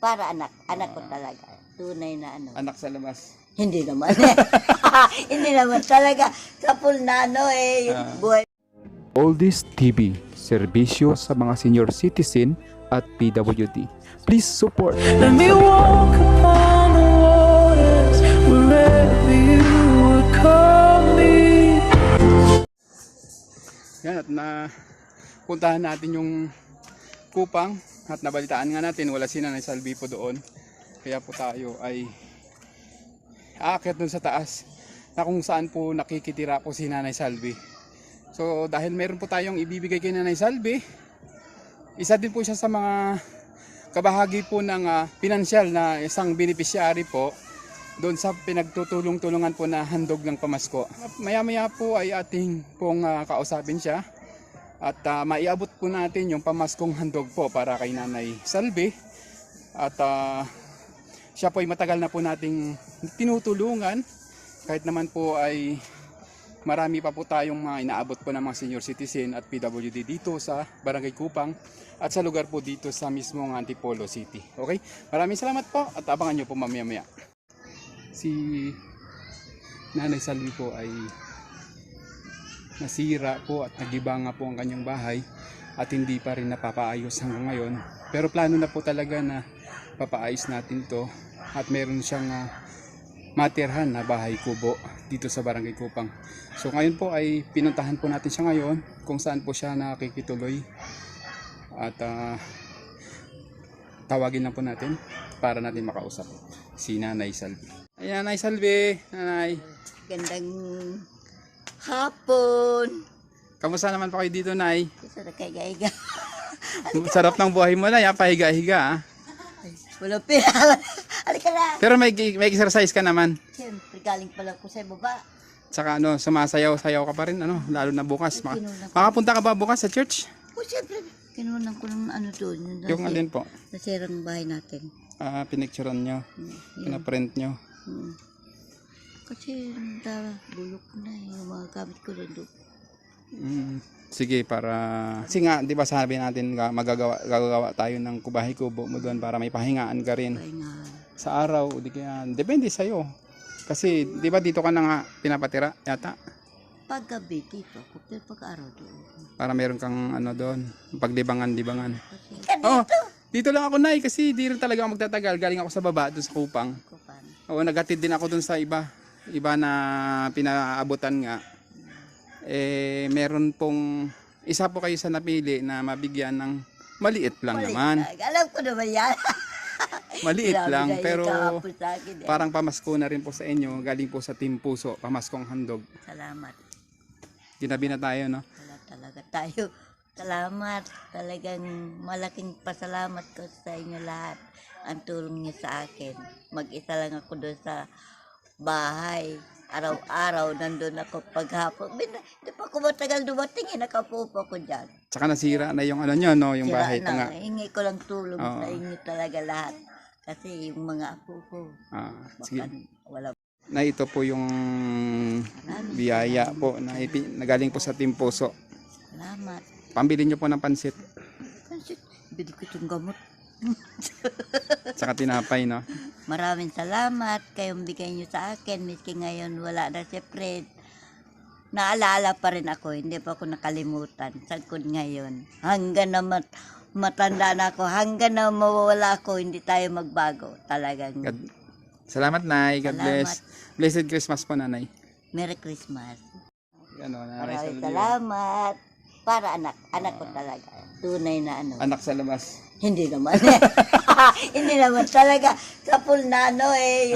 Para anak ko talaga. Tunay na ano. Anak sa labas. Hindi naman. Hindi naman talaga. Sa full na ano buhay. Oldies TV, serbisyo sa mga senior citizen at PWD. Please support. Let me walk upon the waters wherever you would call me. Yan, at puntahan natin yung Kupang at nabalitaan nga natin wala si Nanay Salvi po doon. Kaya po tayo ay aakyat dun sa taas na kung saan po nakikitira po si Nanay Salvi. So dahil meron po tayong ibibigay kay Nanay Salvi, isa din po siya sa mga kabahagi po ng pinansyal na isang beneficiary po doon sa pinagtutulong-tulungan po na handog ng pamasko. Maya-maya po ay ating pong kausapin siya at maiabot po natin yung pamaskong handog po para kay Nanay Salvi. At siya po ay matagal na po nating tinutulungan kahit naman po ay marami pa po tayong mga inaabot po ng mga senior citizen at PWD dito sa Barangay Kupang at sa lugar po dito sa mismong Antipolo City. Okay? Maraming salamat po at abangan nyo po mamaya-maya. Si Nanay Salvi po ay nasira po at nagiba nga po ang kanyang bahay at hindi pa rin napapaayos hanggang ngayon. Pero plano na po talaga na papaayos natin to at meron siyang matirhan na bahay kubo dito sa Barangay Kupang. So ngayon po ay pinuntahan po natin siya ngayon kung saan po siya nakikituloy at tawagin lang po natin para natin makausap si Nanay Salvi. Ayan, Nanay Salvi, Nanay. Gandang hapon. Kamusta naman po kayo dito, Nay? Isa na kay-gaiga. Sarap ng buhay mo, Nay, pahiga-higa. Wala pera. Halika na. Pero may exercise ka naman. Siyempre, galing pala ko sa baba. Saka sumasayaw-sayaw ka pa rin, lalo na bukas. Makapunta ka ba bukas sa church? O siyempre, kinunan ko ng ano doon. Yung alin po? Nasirang bahay natin. Pinicturean nyo, pinaprint nyo. Kasi bulok na yung mga gamit ko rin doon. Sige, kasi nga, di ba sabi natin gagawa tayo ng kubahay kubo mo doon para may pahingaan ka rin. Pahingahan. Sa araw, di kaya, depende sa'yo. Kasi, di ba dito ka na nga pinapatira yata? Paggabi dito ako, pero pag-araw doon. Para meron kang doon, pagdibangan-dibangan. Kasi, Oh, dito lang ako, Nay, kasi di rin talaga ako magtatagal. Galing ako sa baba, doon sa Kupang. kupan. Oo, naghatid din ako doon sa iba na pinaabutan nga. Meron pong isa po kayo sa napili na mabigyan ng maliit lang naman. Alam ko naman yan. Maliit lang, Grabe na pero yung kahapon sa akin, parang pamasko na rin po sa inyo. Galing po sa Team Puso, pamaskong handog. Salamat. Ginabi na tayo, no? Wala talaga tayo. Salamat. Talagang malaking pasalamat ko sa inyo lahat. Ang tulong niyo sa akin. Mag-isa lang ako doon sa bahay. Araw-araw nandun ako paghapon. Hindi pa ako matagal dumating. Nakapupo ko dyan. Tsaka nasira na yung nyo, no? Yung bahay pa nga. Hingi ko lang tulong Oo. sa inyo talaga lahat. Kasi yung mga apo ko, Sige. wala. Na ito po yung biyaya po na nagaling po sa Team Puso. Salamat. Pambili nyo po ng pansit. Pansit, bili ko itong gamot. Tsaka tinapay, no? Maraming salamat kayong bigay niyo sa akin. Miski ngayon wala na si Fred. Naalala pa rin ako. Hindi pa ako nakalimutan. Sagkod ngayon. Hanggang na matanda na ako. Hanggang na mawawala ako. Hindi tayo magbago. Talagang. Salamat, Nay. God Salamat. bless. Blessed Christmas po, Nanay. Merry Christmas. Nanay Maraming Salvi. salamat. Para anak ko talaga. Tunay na ano. Anak sa labas. Hindi naman. Hindi naman talaga. Sa full na buhay.